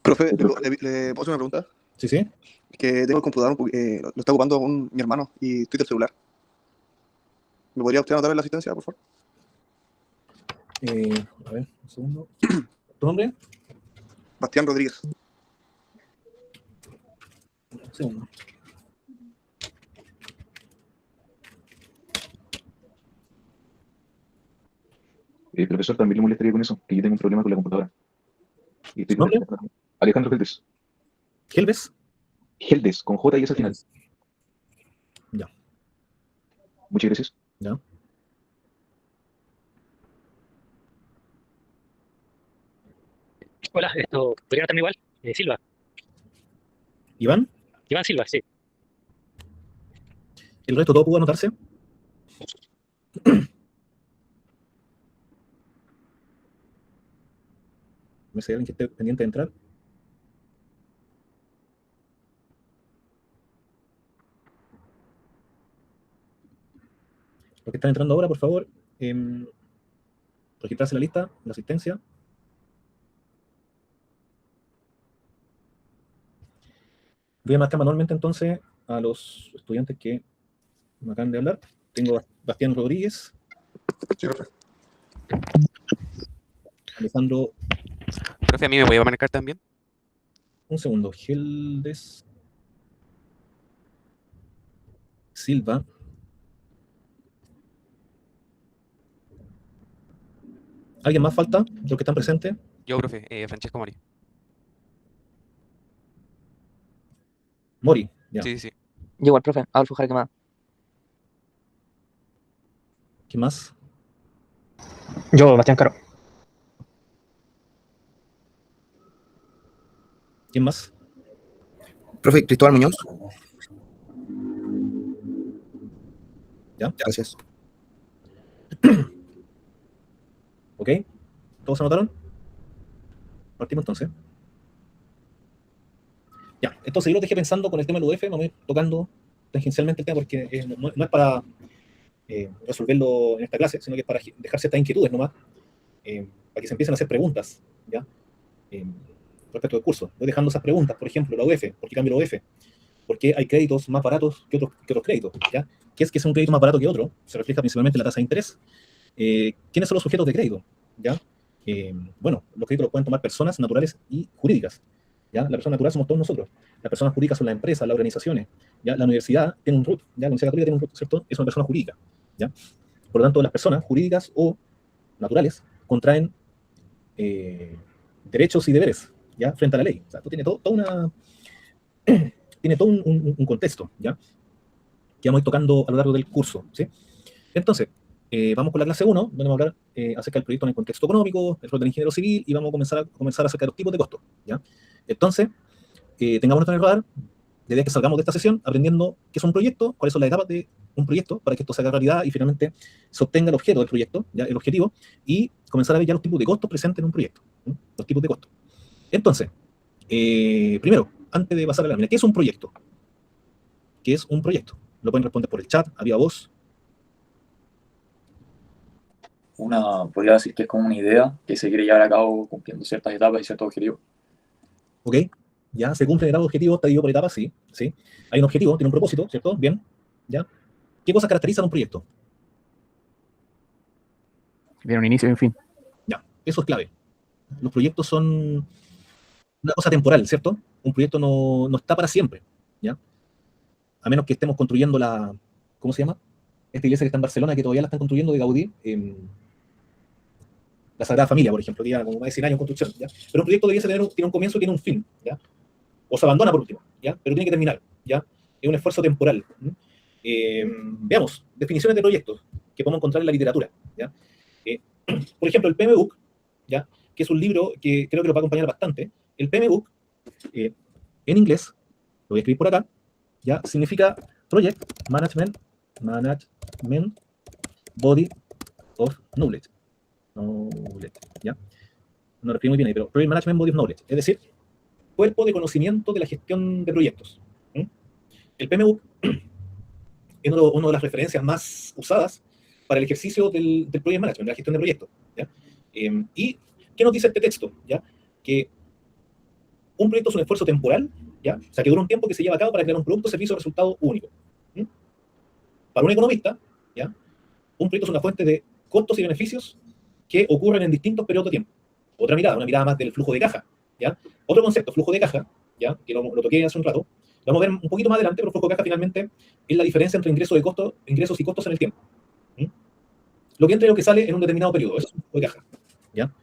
Profe, ¿le puedo hacer una pregunta? Sí, sí. Que tengo el computador, lo está ocupando mi hermano y estoy del celular. ¿Me podría usted anotar en la asistencia, por favor? A ver, un segundo. ¿Tu nombre? Bastián Rodríguez. Un segundo. Profesor, también le molestaría con eso, que yo tengo un problema con la computadora. Y estoy ¿Tu nombre? Alejandro Geldes. ¿Gelbes? Geldes, con J y S al final. Ya. Muchas gracias. Ya. Hola, esto podría notarme igual. Silva. ¿Iván? Iván Silva, sí. ¿El resto todo pudo anotarse? ¿Me sé alguien que esté pendiente de entrar? Los que están entrando ahora, por favor, registrarse en la lista, la asistencia. Voy a marcar manualmente entonces a los estudiantes que me acaban de hablar. Tengo a Bastián Rodríguez. Sí, profe. Alejandro. Profe, ¿a mí me voy a marcar también? Un segundo. Geldes. Silva. ¿Alguien más falta de los que están presentes? Yo, profe, Francesco Mori. Mori, ya. Sí, sí, sí. Yo igual, profe, Adolfo Jarquemada. ¿Quién más? Yo, Bastián Caro. ¿Quién más? Profe, Cristóbal Muñoz. ¿Ya? Gracias. ¿Ok? ¿Todos se anotaron? Partimos entonces. Ya, entonces yo lo dejé pensando con el tema del UF, me voy tocando tangencialmente el tema porque no es para resolverlo en esta clase, sino que es para dejar ciertas inquietudes nomás, para que se empiecen a hacer preguntas, ¿ya? Respecto del curso. Voy dejando esas preguntas, por ejemplo, la UF, ¿por qué cambio la UF? ¿Por qué hay créditos más baratos que otros créditos? ¿Ya? ¿Qué es que es un crédito más barato que otro? Se refleja principalmente en la tasa de interés. ¿Quiénes son los sujetos de crédito? ¿Ya? Bueno, los créditos los pueden tomar personas naturales y jurídicas. ¿Ya? La persona natural somos todos nosotros. Las personas jurídicas son las empresas, las organizaciones. ¿Ya? La universidad tiene un RUT. ¿Ya? La Universidad Católica tiene un RUT, ¿cierto? Es una persona jurídica. ¿Ya? Por lo tanto, las personas jurídicas o naturales contraen derechos y deberes, ¿ya? Frente a la ley. O sea, esto tiene tiene todo un contexto, ¿ya? Que vamos a ir tocando a lo largo del curso, ¿sí? Entonces, vamos con la clase 1, donde vamos a hablar acerca del proyecto en el contexto económico, el rol del ingeniero civil, y vamos a comenzar acerca de los tipos de costos, ¿ya? Entonces, tengamos esto en el radar, desde que salgamos de esta sesión, aprendiendo qué es un proyecto, cuáles son las etapas de un proyecto, para que esto se haga realidad y finalmente se obtenga el objeto del proyecto, ¿ya? El objetivo, y comenzar a ver ya los tipos de costos presentes en un proyecto, ¿sí? Los tipos de costos. Entonces, primero, antes de pasar a la lámina, ¿qué es un proyecto? ¿Qué es un proyecto? Lo pueden responder por el chat, a viva voz. Podría decir que es como una idea que se quiere llevar a cabo cumpliendo ciertas etapas y ciertos objetivos. ¿Ok? Ya se cumplen etapas, objetivos, está dividido por etapas, sí, sí. Hay un objetivo, tiene un propósito, ¿cierto? Bien, ¿ya? ¿Qué cosas caracterizan un proyecto? Tiene un inicio y un fin. Ya, eso es clave. Los proyectos son una cosa temporal, ¿cierto? Un proyecto no está para siempre, ¿ya? A menos que estemos construyendo ¿cómo se llama? Esta iglesia que está en Barcelona, que todavía la están construyendo de Gaudí, la Sagrada Familia, por ejemplo, que ya como más de 100 años en construcción, ¿ya? Pero un proyecto tiene un comienzo y tiene un fin, ¿ya? O se abandona por último, ¿ya? Pero tiene que terminar, ¿ya? Es un esfuerzo temporal. Veamos, definiciones de proyectos que podemos encontrar en la literatura, ¿ya? Por ejemplo, el PMBOK, ¿ya? Que es un libro que creo que lo va a acompañar bastante. El PMBOK, en inglés, lo voy a escribir por acá, ¿ya? Significa Project Management Body of Knowledge. ¿Ya? No lo escribí muy bien ahí, pero Project Management Body of Knowledge, es decir, cuerpo de conocimiento de la gestión de proyectos. El PMBOK es una de las referencias más usadas para el ejercicio del project management, de la gestión de proyectos. ¿Ya? ¿Y qué nos dice este texto? ¿Ya? Que un proyecto es un esfuerzo temporal, ¿ya? O sea, que dura un tiempo que se lleva a cabo para crear un producto, servicio o resultado único. Para un economista, ¿ya? Un proyecto es una fuente de costos y beneficios que ocurren en distintos periodos de tiempo. Otra mirada, una mirada más del flujo de caja, ¿ya? Otro concepto, flujo de caja, ¿ya? Que lo toqué hace un rato, lo vamos a ver un poquito más adelante, pero el flujo de caja finalmente es la diferencia entre ingresos y costos en el tiempo. Lo que entra y lo que sale en un determinado periodo, eso es un flujo de caja, ¿ya?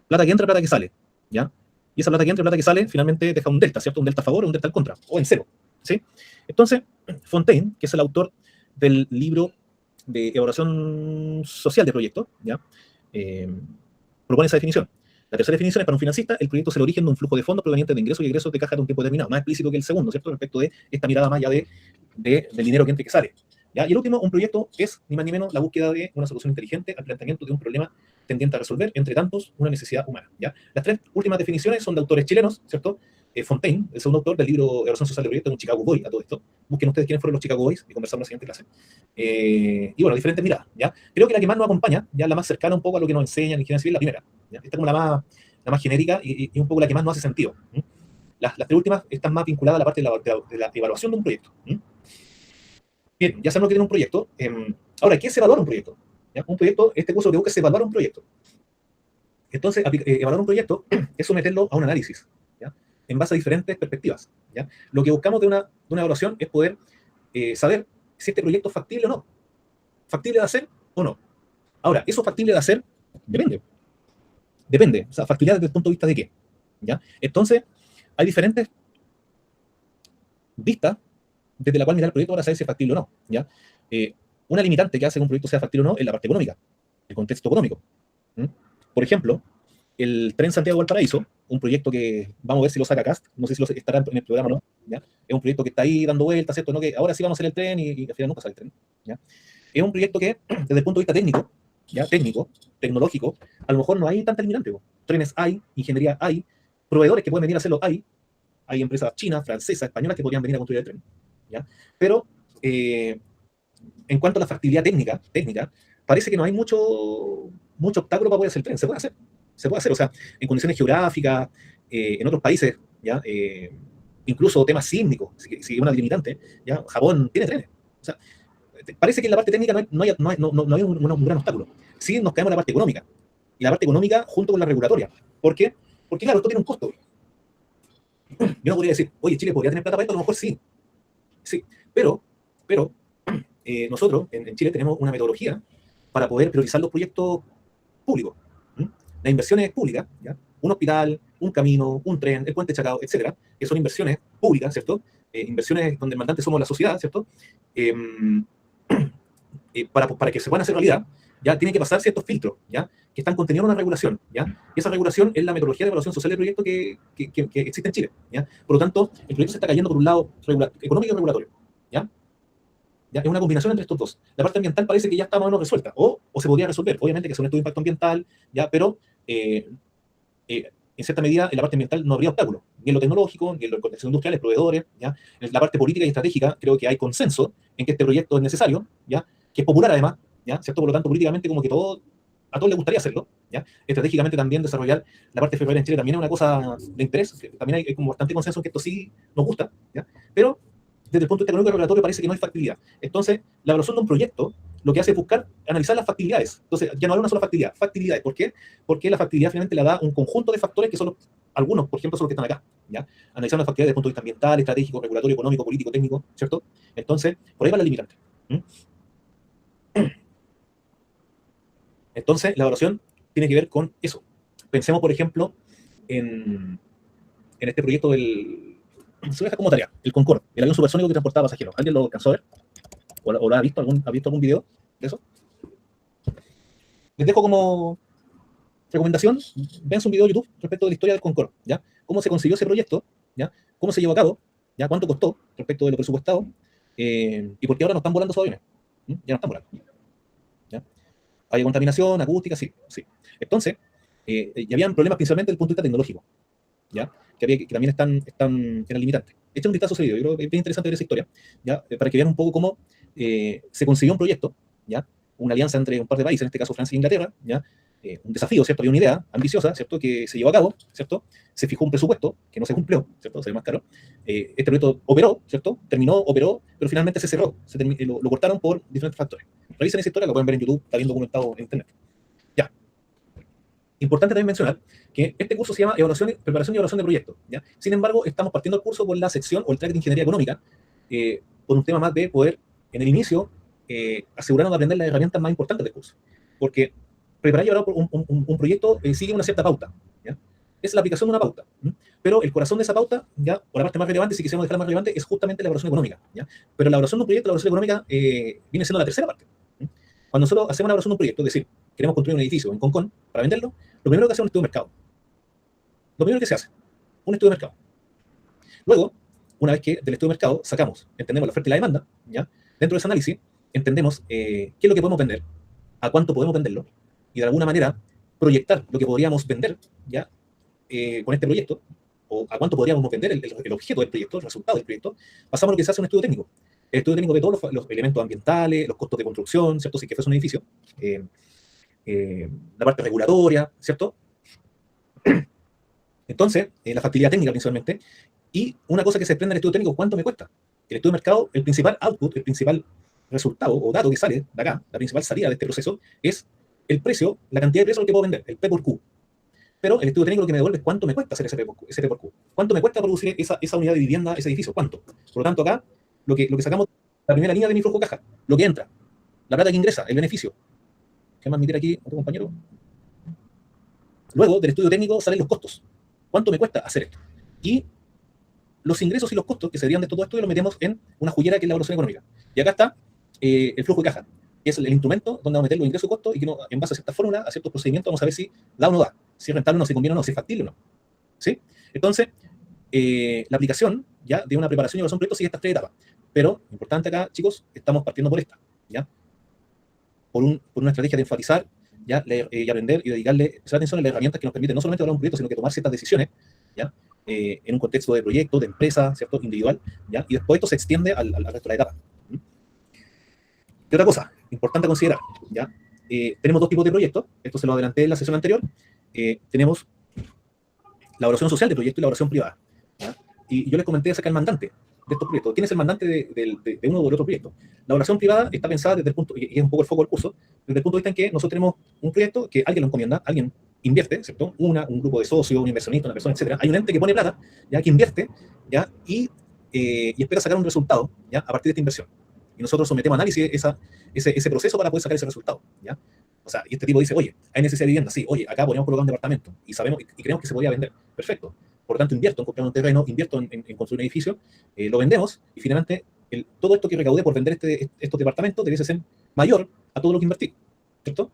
Plata que entra, plata que sale, ¿ya? Y esa plata que entra y plata que sale finalmente deja un delta, ¿cierto? Un delta a favor o un delta al contra, o en cero, ¿sí? Entonces, Fontaine, que es el autor del libro de evaluación social de proyectos, ¿ya? Propone esa definición. La tercera definición es: para un financista, el proyecto es el origen de un flujo de fondos proveniente de ingresos y egresos de caja de un tiempo determinado, más explícito que el segundo, ¿cierto? Respecto de esta mirada más allá del dinero que entra y que sale, ¿ya? Y el último, un proyecto es, ni más ni menos, la búsqueda de una solución inteligente al planteamiento de un problema tendiente a resolver, entre tantos, una necesidad humana, ¿ya? Las tres últimas definiciones son de autores chilenos, ¿cierto? Fontaine, el segundo autor del libro Evaluación Social de Proyectos, un Chicago Boy a todo esto. Busquen ustedes quiénes fueron los Chicago Boys y conversamos en la siguiente clase. Y bueno, diferentes miradas, ¿ya? Creo que la que más nos acompaña, ya la más cercana un poco a lo que nos enseñan en ingeniería civil, la primera, ¿ya? Esta es como la más genérica y un poco la que más nos hace sentido. Las tres últimas están más vinculadas a la parte de la evaluación de un proyecto. Bien, ya sabemos que tiene un proyecto. Ahora, ¿qué es evaluar un proyecto? ¿Ya? Un proyecto, este curso lo que busca es evaluar un proyecto. Entonces, evaluar un proyecto es someterlo a un análisis, ¿ya? En base a diferentes perspectivas, ¿ya? Lo que buscamos de una evaluación es poder saber si este proyecto es factible o no. ¿Factible de hacer o no? Ahora, ¿eso factible de hacer? Depende. Depende. O sea, factibilidad desde el punto de vista de qué, ¿ya? Entonces, hay diferentes vistas desde la cual mirar el proyecto para saber si es factible o no, ¿ya? Una limitante que hace que un proyecto sea factible o no es la parte económica, el contexto económico. Por ejemplo, el tren Santiago-Valparaíso, un proyecto que vamos a ver si lo saca Cast, no sé si estará en el programa o no, ¿ya? Es un proyecto que está ahí dando vueltas, ¿cierto? ¿No? Que ahora sí vamos a hacer el tren y al final nunca sale el tren, ¿ya? Es un proyecto que, desde el punto de vista técnico, ¿ya? Técnico, tecnológico, a lo mejor no hay tanta limitante. Trenes hay, ingeniería hay, proveedores que pueden venir a hacerlo hay empresas chinas, francesas, españolas que podrían venir a construir el tren, ¿ya? Pero, en cuanto a la factibilidad técnica, parece que no hay mucho obstáculo para poder hacer el tren. Se puede hacer, o sea, en condiciones geográficas, en otros países, ¿ya? Incluso temas sísmicos, si es una limitante, ¿ya? Japón tiene trenes. O sea, parece que en la parte técnica no hay un gran obstáculo. Sí nos caemos en la parte económica, y la parte económica junto con la regulatoria. ¿Por qué? Porque claro, esto tiene un costo. Yo no podría decir, oye, Chile podría tener plata para esto, a lo mejor sí, pero nosotros en Chile tenemos una metodología para poder priorizar los proyectos públicos. Las inversiones públicas, ¿ya? Un hospital, un camino, un tren, el puente Chacao, etcétera, que son inversiones públicas, ¿cierto? Inversiones donde el mandante somos la sociedad, ¿cierto? Para que se puedan hacer realidad, ya tienen que pasar ciertos filtros, ¿ya? Que están contenidos en una regulación, ¿ya? Y esa regulación es la metodología de evaluación social del proyecto que existe en Chile, ¿ya? Por lo tanto, el proyecto se está cayendo por un lado económico y regulatorio, ¿ya? ¿Ya? Es una combinación entre estos dos. La parte ambiental parece que ya está más o menos resuelta, o se podría resolver, obviamente que sea un estudio de impacto ambiental, ¿ya? Pero en cierta medida en la parte ambiental no habría obstáculo, ni en lo tecnológico, ni en lo contexto industrial, proveedores, ¿ya? En la parte política y estratégica creo que hay consenso en que este proyecto es necesario, ¿ya? Que es popular además, ¿ya? ¿Cierto? Por lo tanto, políticamente como que a todos les gustaría hacerlo, ¿ya? Estratégicamente también desarrollar la parte ferroviaria en Chile también es una cosa de interés, que también hay como bastante consenso en que esto sí nos gusta, ¿ya? Pero desde el punto de vista económico y regulatorio parece que no hay factibilidad. Entonces, la evaluación de un proyecto lo que hace es buscar analizar las factibilidades. Entonces, ya no hay una sola factibilidad. Factibilidades. ¿Por qué? Porque la factibilidad finalmente la da un conjunto de factores que son algunos, por ejemplo, son los que están acá, ¿ya? Analizar las factibilidades desde el punto de vista ambiental, estratégico, regulatorio, económico, político, técnico, ¿cierto? Entonces, por ahí va la limitante. Entonces, la evaluación tiene que ver con eso. Pensemos, por ejemplo, en este proyecto se deja como tarea, el Concorde, el avión supersónico que transportaba pasajeros. ¿Alguien lo alcanzó a ver? ¿O lo ha visto? ¿Ha visto algún video de eso? Les dejo como recomendación, vean un video de YouTube respecto de la historia del Concorde, ¿ya? Cómo se consiguió ese proyecto, ¿ya? Cómo se llevó a cabo, ¿ya? Cuánto costó respecto de lo presupuestado, y por qué ahora no están volando esos aviones. Ya no están volando, ¿ya? Hay contaminación acústica, sí. Entonces, y habían problemas principalmente desde el punto de vista tecnológico, ¿ya? Que también eran limitantes. Echen un vistazo a ese video, yo creo que es bien interesante ver esa historia, ¿ya? Para que vean un poco cómo se consiguió un proyecto, ¿ya? una alianza entre un par de países, en este caso Francia e Inglaterra, ¿ya? Un desafío, ¿cierto? Había una idea ambiciosa, ¿cierto? Que se llevó a cabo, ¿cierto? Se fijó un presupuesto que no se cumplió, ¿cierto? Salió más caro. Este proyecto operó, ¿cierto? Terminó, operó, pero finalmente se cerró. Lo cortaron por diferentes factores. Revisen esa historia, la pueden ver en YouTube, está bien documentado en Internet. Ya. Importante también mencionar que este curso se llama Preparación y Evaluación de Proyectos, ¿ya? Sin embargo, estamos partiendo el curso por la sección o el track de Ingeniería Económica, por un tema más de poder, en el inicio, asegurarnos de aprender las herramientas más importantes del curso. Porque preparar y evaluar un proyecto sigue una cierta pauta, ¿ya? Es la aplicación de una pauta, ¿sí? Pero el corazón de esa pauta, ¿ya? O la parte más relevante, si quisiéramos dejarla más relevante, es justamente la evaluación económica, ¿ya? Pero la evaluación de un proyecto, la evaluación económica, viene siendo la tercera parte, ¿sí? Cuando nosotros hacemos una evaluación de un proyecto, es decir, queremos construir un edificio en Concón para venderlo, lo primero que hacemos es un estudio de mercado. Lo primero que se hace, un estudio de mercado. Luego, una vez que del estudio de mercado sacamos, entendemos la oferta y la demanda, ¿ya? Dentro de ese análisis, entendemos qué es lo que podemos vender, a cuánto podemos venderlo, y de alguna manera proyectar lo que podríamos vender, ¿ya? Con este proyecto, o a cuánto podríamos vender el objeto del proyecto, el resultado del proyecto. Pasamos a lo que se hace un estudio técnico. El estudio técnico ve todos los elementos ambientales, los costos de construcción, ¿cierto? Si que fuese un edificio, la parte regulatoria, ¿cierto? Entonces, la factibilidad técnica principalmente, y una cosa que se desprende del estudio técnico, ¿cuánto me cuesta? El estudio de mercado, el principal output, el principal resultado o dato que sale de acá, la principal salida de este proceso, es el precio, la cantidad de precio que puedo vender, el P por Q. Pero el estudio técnico lo que me devuelve es cuánto me cuesta hacer ese P por Q. ¿Cuánto me cuesta producir esa unidad de vivienda, ese edificio? ¿Cuánto? Por lo tanto, acá, lo que sacamos, la primera línea de mi flujo caja, lo que entra, la plata que ingresa, el beneficio. ¿Qué más admitir aquí otro compañero? Luego, del estudio técnico salen los costos. ¿Cuánto me cuesta hacer esto? Y los ingresos y los costos que serían de todo esto, y los metemos en una juguera que es la evaluación económica. Y acá está el flujo de caja, que es el instrumento donde vamos a meter los ingresos y costos, y que en base a ciertas fórmulas, a ciertos procedimientos, vamos a ver si da o no da, si es rentable o no, si conviene o no, si es factible o no. ¿Sí? Entonces, la aplicación ya de una preparación y evaluación de proyectos sigue estas tres etapas. Pero, importante acá, chicos, estamos partiendo por esta, ¿ya? Por una estrategia de enfatizar, ¿ya? Y aprender y dedicarle especial atención a las herramientas que nos permiten no solamente evaluar un proyecto, sino que tomar ciertas decisiones, ¿ya? En un contexto de proyecto, de empresa, ¿cierto? Individual, ¿ya? Y después esto se extiende al resto de la etapa. ¿Qué otra cosa importante a considerar? ¿Ya? Tenemos dos tipos de proyectos, esto se lo adelanté en la sesión anterior. Tenemos la evaluación social de proyecto y la evaluación privada, ¿ya? Y yo les comenté acerca del mandante de estos proyectos. ¿Quién es el mandante de uno o del otro proyecto? La evaluación privada está pensada desde el punto, y es un poco el foco del curso, desde el punto de vista en que nosotros tenemos un proyecto que alguien lo encomienda, alguien invierte, ¿cierto? Un grupo de socios, un inversionista, una persona, etcétera. Hay un ente que pone plata, ¿ya? Que invierte, ¿ya? Y espera sacar un resultado, ¿ya? A partir de esta inversión. Y nosotros sometemos a análisis ese proceso para poder sacar ese resultado, ¿ya? O sea, y este tipo dice, oye, hay necesidad de vivienda, sí, oye, acá podríamos colocar un departamento, y sabemos, y creemos que se podría vender, perfecto. Por lo tanto, invierto en comprar un terreno, invierto en construir un edificio, lo vendemos, y finalmente, todo esto que recaudé por vender estos departamentos debiese ser mayor a todo lo que invertí, ¿cierto?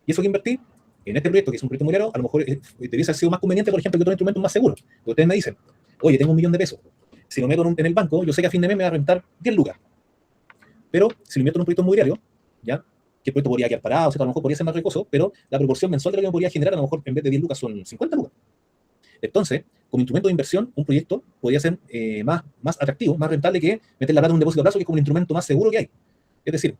Y eso que invertí en este proyecto, que es un proyecto inmobiliario, a lo mejor debiese haber sido más conveniente, por ejemplo, que otros instrumentos más seguros. Ustedes me dicen, oye, tengo 1 millón de pesos, si lo meto en el banco, yo sé que a fin de mes me va a rentar 10 lucas. Pero si lo invierto en un proyecto inmobiliario, ¿ya? Que el proyecto podría quedar parado, o sea, a lo mejor podría ser más riesgoso, pero la proporción mensual de lo que me podría generar, a lo mejor en vez de 10 lucas son 50 lucas. Entonces, como instrumento de inversión, un proyecto podría ser más atractivo, más rentable que meter la plata en un depósito a plazo, que es como el instrumento más seguro que hay. Es decir,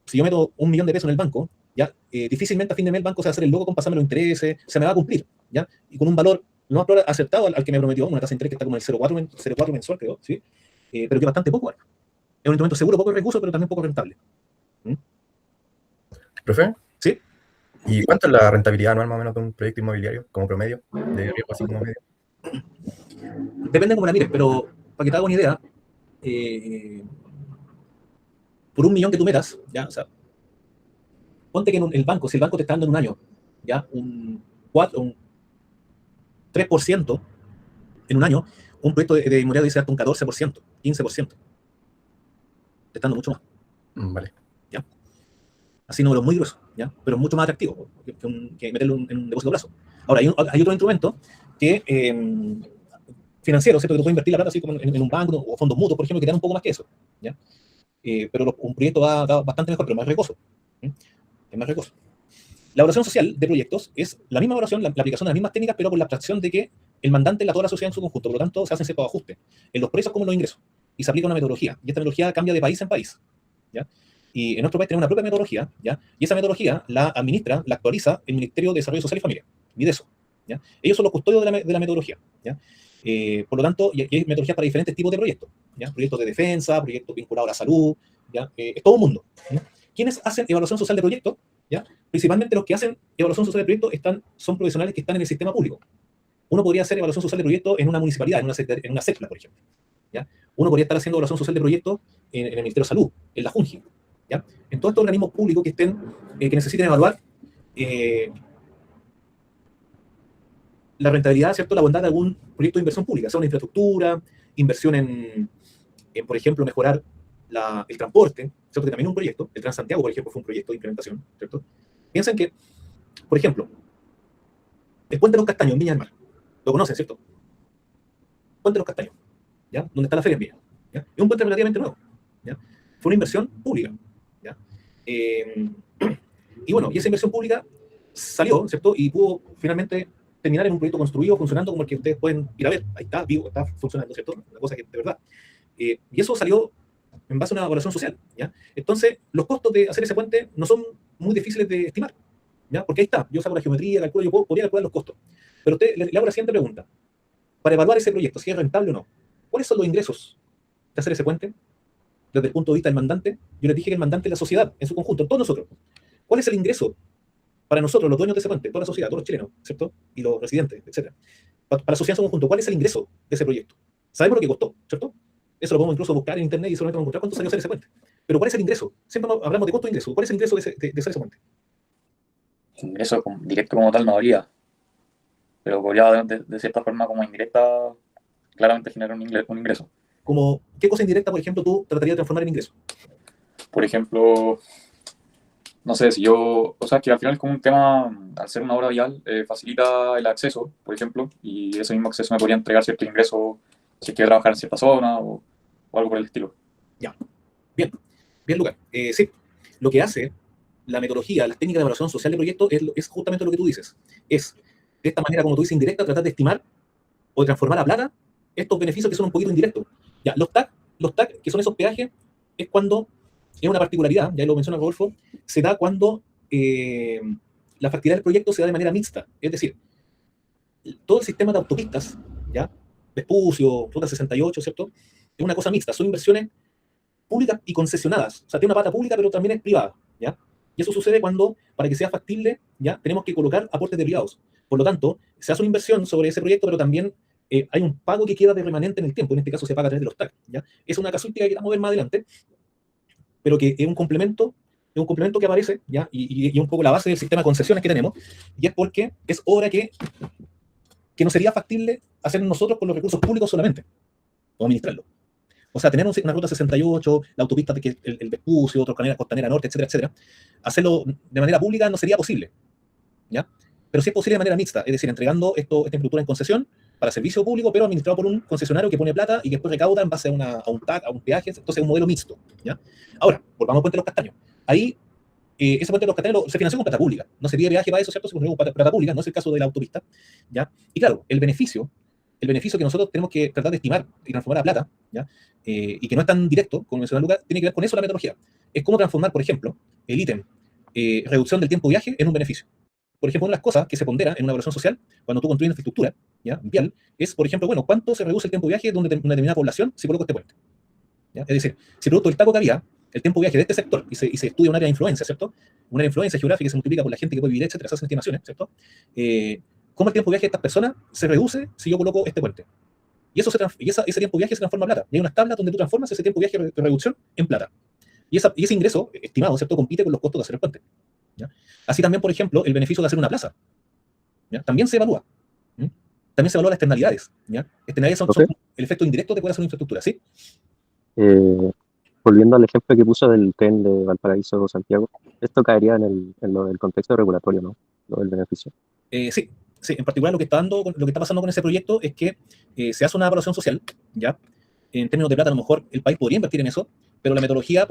si yo meto 1 millón de pesos en el banco, ya difícilmente a fin de mes el banco se va a hacer el loco con pasarme los intereses, se me va a cumplir, ¿ya? Y con un valor lo más probable acertado al que me prometió, una tasa de interés que está como el 0,4 mensual, creo, ¿sí? Pero que es bastante poco, ¿vale? Es un instrumento seguro, poco recurso, pero también poco rentable. ¿Profe? ¿Sí? ¿Y cuánto es la rentabilidad anual más o menos de un proyecto inmobiliario, como promedio, de riesgo así como medio? Depende de cómo la mires, pero para que te haga una idea, por 1 millón que tú metas, ¿ya? O sea, ponte que el banco, si el banco te está dando en un año, ¿ya? Un 3% en un año, un proyecto de inmobiliario dice hasta un 14%, 15%. Te está dando mucho más. Vale. ¿Ya? Así números muy gruesos, ¿ya? Pero mucho más atractivo que meterlo en un depósito a plazo. Ahora, hay otro instrumento que financiero, ¿cierto? Que tú puedes invertir la plata así como en un banco o fondos mutuos, por ejemplo, que te dan un poco más que eso, ¿ya? Pero un proyecto da bastante mejor, pero más riesgoso. Es más riesgoso. La evaluación social de proyectos es la misma evaluación, la aplicación de las mismas técnicas, pero con la abstracción de que el mandante es toda la sociedad en su conjunto. Por lo tanto, se hacen ciertos ajustes en los precios como en los ingresos. Y se aplica una metodología. Y esta metodología cambia de país en país, ¿ya? Y en nuestro país tenemos una propia metodología, ¿ya? Y esa metodología la administra, la actualiza el Ministerio de Desarrollo Social y Familia, Mideso, ¿ya? Ellos son los custodios de la metodología, ¿ya? Por lo tanto, y hay metodologías para diferentes tipos de proyectos, ¿ya? Proyectos de defensa, proyectos vinculados a la salud, ¿ya? Es todo un mundo, ¿ya? ¿Quiénes hacen evaluación social de proyectos? ¿Ya? Principalmente los que hacen evaluación social de proyectos son profesionales que están en el sistema público. Uno podría hacer evaluación social de proyectos en una municipalidad, en una CEPLA, por ejemplo, ¿ya? Uno podría estar haciendo evaluación social de proyectos en el Ministerio de Salud, en la JUNGI, ¿ya? En todos estos organismos públicos que necesiten evaluar la rentabilidad, ¿cierto?, la bondad de algún proyecto de inversión pública, sea una infraestructura, inversión en por ejemplo, mejorar el transporte, ¿cierto?, que también es un proyecto. El Transantiago, por ejemplo, fue un proyecto de implementación, ¿cierto? Piensen que, por ejemplo, el Puente de los Castaños en Viña del Mar, lo conocen, ¿cierto? Puente de los Castaños, ¿ya? Donde está la feria en Viña, ¿ya? Es un puente relativamente nuevo, ¿ya? Fue una inversión pública, ¿ya? Y bueno, y esa inversión pública salió, ¿cierto? Y pudo finalmente terminar en un proyecto construido, funcionando como el que ustedes pueden ir a ver. Ahí está, vivo, está funcionando, ¿cierto? Una cosa que de verdad. Y eso salió en base a una evaluación social, ¿ya? Entonces, los costos de hacer ese puente no son muy difíciles de estimar, ¿ya? Porque ahí está, yo saco la geometría, calculo, yo podría calcular los costos. Pero le hago la siguiente pregunta. Para evaluar ese proyecto, si es rentable o no, ¿cuáles son los ingresos de hacer ese puente? Desde el punto de vista del mandante, yo les dije que el mandante es la sociedad, en su conjunto, todos nosotros. ¿Cuál es el ingreso para nosotros, los dueños de ese puente, toda la sociedad, todos los chilenos, ¿cierto? Y los residentes, etc. Para la sociedad en su conjunto, ¿cuál es el ingreso de ese proyecto? Sabemos lo que costó, ¿cierto? Eso lo podemos incluso buscar en internet y solamente vamos a encontrar cuánto salió hacer ese puente. Pero ¿cuál es el ingreso? Siempre hablamos de costo de ingreso. ¿Cuál es el ingreso de hacer ese puente? Ingreso directo como tal no habría, pero podría de cierta forma como indirecta claramente generar un ingreso. Como, ¿qué cosa indirecta, por ejemplo, tú tratarías de transformar en ingreso? Por ejemplo, no sé, si yo, o sea, que al final es como un tema, al ser una obra vial, facilita el acceso, por ejemplo, y ese mismo acceso me podría entregar cierto ingreso si quiero trabajar en cierta zona o algo por el estilo. Ya, bien, Lucas. Sí, lo que hace la metodología, las técnicas de evaluación social de proyectos es justamente lo que tú dices. Es, de esta manera, como tú dices, indirecta, tratar de estimar o de transformar a plata estos beneficios que son un poquito indirectos. Ya, los TAC, que son esos peajes, es cuando, es una particularidad, ya lo menciona Rodolfo, se da cuando la factibilidad del proyecto se da de manera mixta. Es decir, todo el sistema de autopistas, ¿ya? Vespucio, Ruta 68, ¿cierto? Es una cosa mixta, son inversiones públicas y concesionadas. O sea, tiene una pata pública, pero también es privada, ¿ya? Y eso sucede cuando, para que sea factible, ¿ya?, tenemos que colocar aportes de privados. Por lo tanto, se hace una inversión sobre ese proyecto, pero también hay un pago que queda de remanente en el tiempo. En este caso se paga a través de los TAC, ¿ya? Es una casuística que vamos a ver más adelante, pero que es un complemento que aparece, ¿ya? Y un poco la base del sistema de concesiones que tenemos, y es porque es obra que no sería factible hacer nosotros con los recursos públicos solamente, o administrarlo. O sea, tener una ruta 68, la autopista, el Vespucio, Trocanera, Costanera Norte, etcétera, etcétera, hacerlo de manera pública no sería posible, ¿ya? Pero sí es posible de manera mixta, es decir, entregando esta infraestructura en concesión para servicio público, pero administrado por un concesionario que pone plata y que después recauda en base a un TAC, a un peaje, entonces es un modelo mixto, ¿ya? Ahora, volvamos al Puente de los Castaños. Ahí, ese Puente de los Castaños se financió con plata pública, no se pide peaje para eso, ¿cierto? Se construyó con plata pública, no es el caso de la autopista, ¿ya? Y claro, el beneficio que nosotros tenemos que tratar de estimar y transformar a plata, ¿ya? Y que no es tan directo, como mencionó Lucas, tiene que ver con eso la metodología. Es cómo transformar, por ejemplo, el ítem reducción del tiempo de viaje en un beneficio. Por ejemplo, una de las cosas que se pondera en una evaluación social, cuando tú construyes infraestructura, ¿ya?, vial, es, por ejemplo, bueno, ¿cuánto se reduce el tiempo de viaje de una determinada población si coloco este puente? ¿Ya? Es decir, si producto del taco que había, el tiempo de viaje de este sector, y se estudia un área de influencia, ¿cierto? Un área de influencia geográfica que se multiplica por la gente que puede vivir, etcétera, se hacen estimaciones, ¿cierto? ¿Cómo el tiempo de viaje de estas personas se reduce si yo coloco este puente? Y ese tiempo de viaje se transforma en plata. Y hay unas tablas donde tú transformas ese tiempo de viaje de reducción en plata. Y ese ingreso estimado, ¿cierto?, compite con los costos de hacer el puente, ¿ya? Así también, por ejemplo, el beneficio de hacer una plaza, ¿ya?, también se evalúa. ¿Sí? También se evalúan las externalidades, ¿ya? Externalidades son el efecto indirecto de poder hacer una infraestructura, ¿sí? Volviendo al ejemplo que puso del tren de Valparaíso a Santiago, esto caería en lo del contexto regulatorio, ¿no? Lo del beneficio. Sí, en particular lo que está pasando con ese proyecto es que se hace una evaluación social, ¿ya? En términos de plata, a lo mejor el país podría invertir en eso, pero la metodología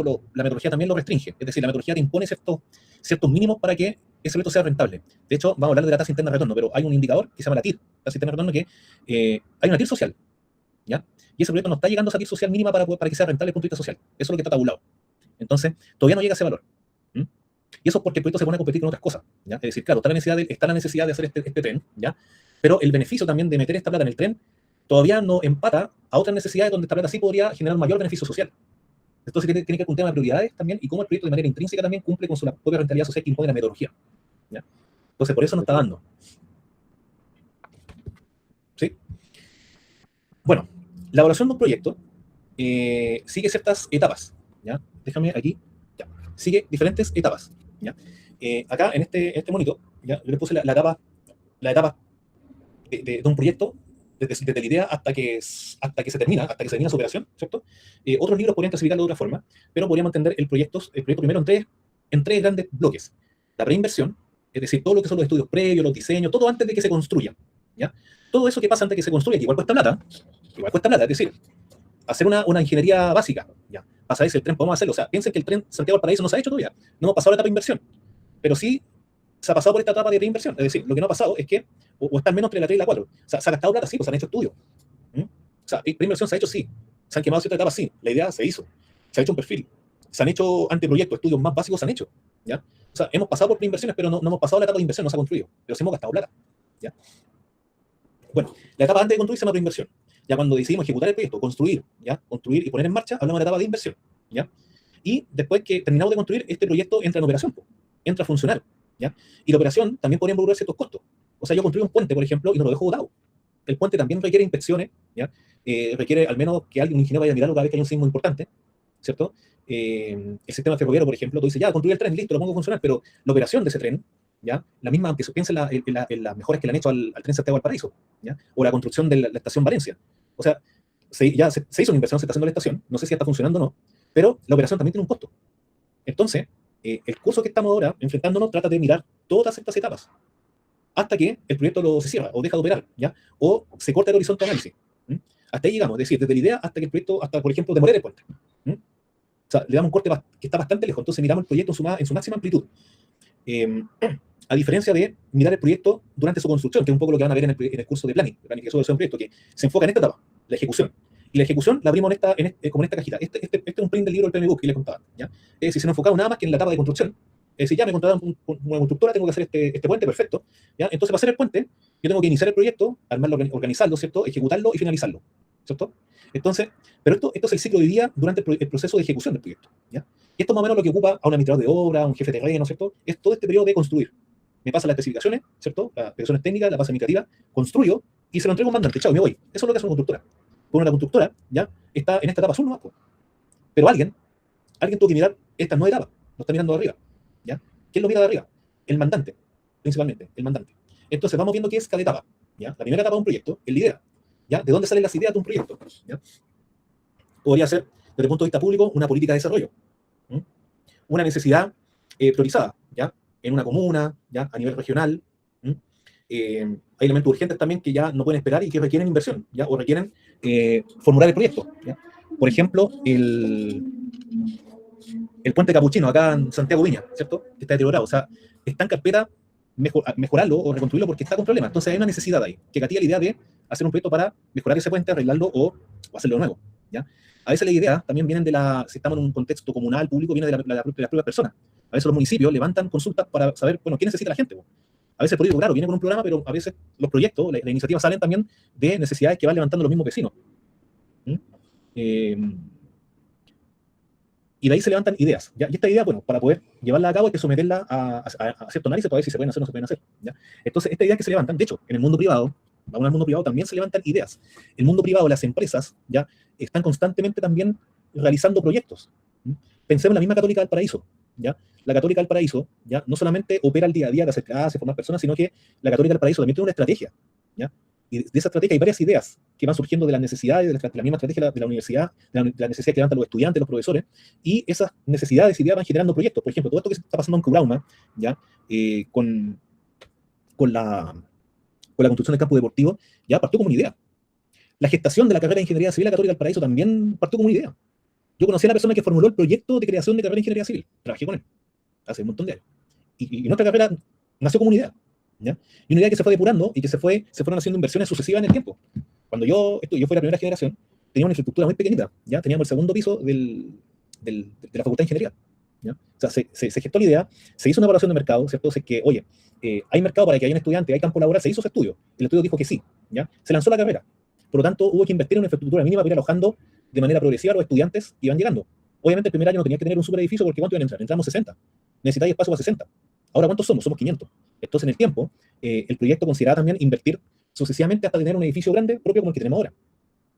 también lo restringe. Es decir, la metodología te impone ciertos mínimos para que ese proyecto sea rentable. De hecho, vamos a hablar de la tasa interna de retorno, pero hay un indicador que se llama la TIR, tasa interna de retorno, que hay una TIR social, ¿ya? Y ese proyecto no está llegando a esa TIR social mínima para que sea rentable desde el punto de vista social. Eso es lo que está tabulado. Entonces, todavía no llega a ese valor. ¿Mm? Y eso es porque el proyecto se pone a competir con otras cosas, ¿ya? Es decir, claro, está la necesidad de hacer este tren, ¿ya? Pero el beneficio también de meter esta plata en el tren todavía no empata a otras necesidades donde esta plata sí podría generar un mayor beneficio social. Entonces tiene que ver con un tema de prioridades también y cómo el proyecto de manera intrínseca también cumple con su propia rentabilidad social que impone la metodología, ¿ya? Entonces, por eso no está dando. ¿Sí? Bueno, la evaluación de un proyecto sigue ciertas etapas, ¿ya? Déjame aquí, ya. Sigue diferentes etapas, ¿ya? Acá en este monito, ¿ya? Yo le puse la etapa de un proyecto desde la idea hasta que se termina su operación, ¿cierto? Otros libros podrían clasificarlo de otra forma, pero podríamos entender el proyecto primero en tres grandes bloques. La preinversión, es decir, todo lo que son los estudios previos, los diseños, todo antes de que se construya, ¿ya? Todo eso que pasa antes de que se construya, que igual cuesta plata, es decir, hacer una ingeniería básica, ¿ya? Para saber si el tren podemos hacerlo. O sea, piensen que el tren Santiago-Valparaíso no se ha hecho todavía, no hemos pasado la etapa de inversión, pero sí se ha pasado por esta etapa de preinversión. Es decir, lo que no ha pasado es que, o está al menos entre la 3 y la 4. O sea, se ha gastado plata, sí, pues se han hecho estudios. ¿Mm? O sea, preinversión se ha hecho, sí. Se han quemado ciertas etapas, sí. La idea se hizo. Se ha hecho un perfil. Se han hecho anteproyectos, estudios más básicos se han hecho, ¿ya? O sea, hemos pasado por preinversiones, pero no hemos pasado la etapa de inversión, no se ha construido. Pero sí hemos gastado plata, ¿ya? Bueno, la etapa antes de construir se llama preinversión. Ya cuando decidimos ejecutar el proyecto, construir y poner en marcha, hablamos de la etapa de inversión, ¿ya? Y después que terminamos de construir, este proyecto entra en operación, entra a funcionar, ¿ya? Y la operación también podría involucrar ciertos costos. O sea, yo construyo un puente, por ejemplo, y no lo dejo botado. El puente también requiere inspecciones, ¿ya? Requiere al menos que un ingeniero vaya a mirarlo cada vez que hay un sismo importante, ¿cierto? El sistema ferroviario, por ejemplo, tú dices, ya, construí el tren, listo, lo pongo a funcionar, pero la operación de ese tren, ¿ya? La misma, aunque se piense en las mejoras que le han hecho al tren Santiago-Valparaíso, ¿ya? O la construcción de la estación Valencia. O sea, ya se hizo una inversión, se está haciendo la estación, no sé si ya está funcionando o no, pero la operación también tiene un costo. Entonces, el curso que estamos ahora enfrentándonos trata de mirar todas estas etapas hasta que el proyecto se cierra o deja de operar, ¿ya? O se corta el horizonte de análisis. Hasta ahí llegamos, es decir, desde la idea hasta que el proyecto, hasta, por ejemplo, demoler el puente. O sea, le damos un corte que está bastante lejos, entonces miramos el proyecto en su máxima amplitud. A diferencia de mirar el proyecto durante su construcción, que es un poco lo que van a ver en el curso de planificación de un proyecto, que se enfoca en esta etapa, la ejecución. Y la ejecución la abrimos como en esta cajita. Este es un print del libro del PMBOK que le contaba, ¿ya? Es decir, se nos enfocamos nada más que en la etapa de construcción. Es decir, ya me contrataron una constructora, tengo que hacer este puente, perfecto, ¿ya? Entonces, para hacer el puente, yo tengo que iniciar el proyecto, armarlo, organizarlo, ¿cierto? Ejecutarlo y finalizarlo, ¿cierto? Entonces, pero esto es el ciclo de vida durante el proceso de ejecución del proyecto, ¿ya? Y esto es más o menos lo que ocupa a un administrador de obra, a un jefe de terreno, ¿cierto? Es todo este periodo de construir. Me pasa las especificaciones, ¿cierto? Las especificaciones técnicas, la base administrativa, construyo y se lo entrego a un mandante. Chao, me voy. Eso es lo que hace una constructora. Bueno, la constructora, ¿ya? Está en esta etapa azul nomás, pues. Pero alguien tuvo que mirar estas 9 etapas. Lo está mirando de arriba, ¿ya? ¿Quién lo mira de arriba? El mandante, principalmente, el mandante. Entonces vamos viendo qué es cada etapa, ¿ya? La primera etapa de un proyecto, el lidera, ¿ya? ¿De dónde salen las ideas de un proyecto? ¿Ya? Podría ser, desde el punto de vista público, una política de desarrollo, una necesidad priorizada, ¿ya? En una comuna, ¿ya? A nivel regional. Hay elementos urgentes también que ya no pueden esperar y que requieren inversión, ¿ya? O requieren formular el proyecto, ¿ya? Por ejemplo, el puente Capuchino, acá en Santiago Viña, ¿cierto? Que está deteriorado. O sea, está en carpeta mejorarlo o reconstruirlo porque está con problemas. Entonces hay una necesidad ahí, que gatilla la idea de hacer un proyecto para mejorar ese puente, arreglarlo o hacerlo de nuevo, ¿ya? A veces la idea también vienen si estamos en un contexto comunal, público, viene de las propias personas. A veces los municipios levantan consultas para saber, bueno, ¿qué necesita la gente? A veces el proyecto, claro, viene con un programa, pero a veces los proyectos, las iniciativas salen también de necesidades que van levantando los mismos vecinos. Y de ahí se levantan ideas, ¿ya? Y esta idea, bueno, para poder llevarla a cabo hay que someterla a cierto análisis para ver si se pueden hacer o no se pueden hacer, ¿ya? Entonces, estas ideas que se levantan, de hecho, en el mundo privado, vamos al mundo privado, también se levantan ideas. El mundo privado, las empresas, ¿ya? Están constantemente también realizando proyectos. Pensemos en la misma Católica del Paraíso, ¿ya? La Católica del Paraíso, ¿ya? No solamente opera el día a día de hacer clases, formar personas, sino que la Católica del Paraíso también tiene una estrategia, ¿ya? Y de esa estrategia hay varias ideas que van surgiendo de las necesidades, de la misma estrategia de la universidad, de la necesidad que levantan los estudiantes, los profesores, y esas necesidades y ideas van generando proyectos. Por ejemplo, todo esto que está pasando en Cubrauma, ¿ya? Con la construcción del campo deportivo, ya partió como una idea. La gestación de la carrera de Ingeniería Civil de la Católica del Paraíso también partió como una idea. Yo conocí a la persona que formuló el proyecto de creación de carrera de Ingeniería Civil. Trabajé con él hace un montón de años. Y nuestra carrera nació como una idea, ¿ya? Y una idea que se fue depurando y que se fueron haciendo inversiones sucesivas en el tiempo. Cuando yo fui la primera generación, teníamos una infraestructura muy pequeñita, ¿ya? Teníamos el segundo piso de la Facultad de Ingeniería. ¿Ya? O sea, se gestó la idea, se hizo una evaluación de mercado, ¿cierto? O que, oye, hay mercado para que haya un estudiante, hay campo laboral, se hizo ese estudio. El estudio dijo que sí, ¿ya? Se lanzó la carrera. Por lo tanto, hubo que invertir en una infraestructura mínima para ir alojando de manera progresiva a los estudiantes que iban llegando. Obviamente, el primer año no tenía que tener un super edificio porque ¿cuánto iban a entrar? Entramos 60. Necesitáis espacio para 60. Ahora, ¿cuántos somos? Somos 500. Entonces, en el tiempo, el proyecto consideraba también invertir sucesivamente hasta tener un edificio grande propio como el que tenemos ahora.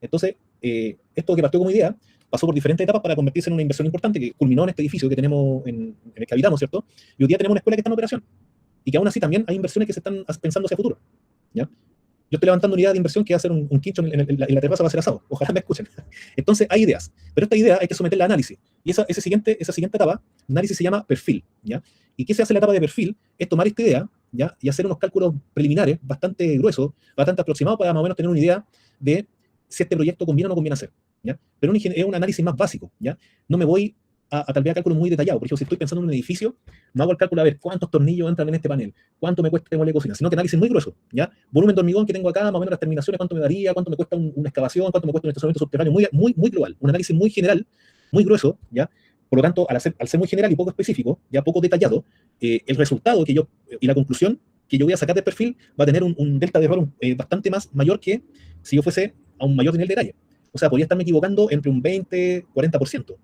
Entonces, esto que partió como idea pasó por diferentes etapas para convertirse en una inversión importante que culminó en este edificio que tenemos, en el que habitamos, ¿cierto? Y hoy día tenemos una escuela que está en operación. Y que aún así también hay inversiones que se están pensando hacia futuro. ¿Ya? Yo estoy levantando una idea de inversión que va a hacer un quincho en la terraza, va a ser asado. Ojalá me escuchen. Entonces, hay ideas. Pero esta idea hay que someterla a análisis. Y esa siguiente etapa, análisis, se llama perfil. ¿Ya? ¿Y qué se hace en la etapa de perfil? Es tomar esta idea, ¿ya? Y hacer unos cálculos preliminares bastante gruesos, bastante aproximados, para más o menos tener una idea de si este proyecto conviene o no conviene hacer. ¿Ya? Pero es un análisis más básico. ¿Ya? No me voy a tal vez a cálculos muy detallados. Por ejemplo, si estoy pensando en un edificio, no hago el cálculo a ver cuántos tornillos entran en este panel, cuánto me cuesta este mueble de cocina, sino que análisis muy grueso. ¿Ya? Volumen de hormigón que tengo acá, más o menos las terminaciones, cuánto me daría, cuánto me cuesta una excavación, cuánto me cuesta un estacionamiento subterráneo, muy global. Un análisis muy general, muy grueso. ¿Ya? Por lo tanto, al ser muy general y poco específico, ya poco detallado, el resultado y la conclusión que yo voy a sacar del perfil va a tener un delta de error bastante más mayor que si yo fuese a un mayor nivel de detalle. O sea, podría estarme equivocando entre un 20-40%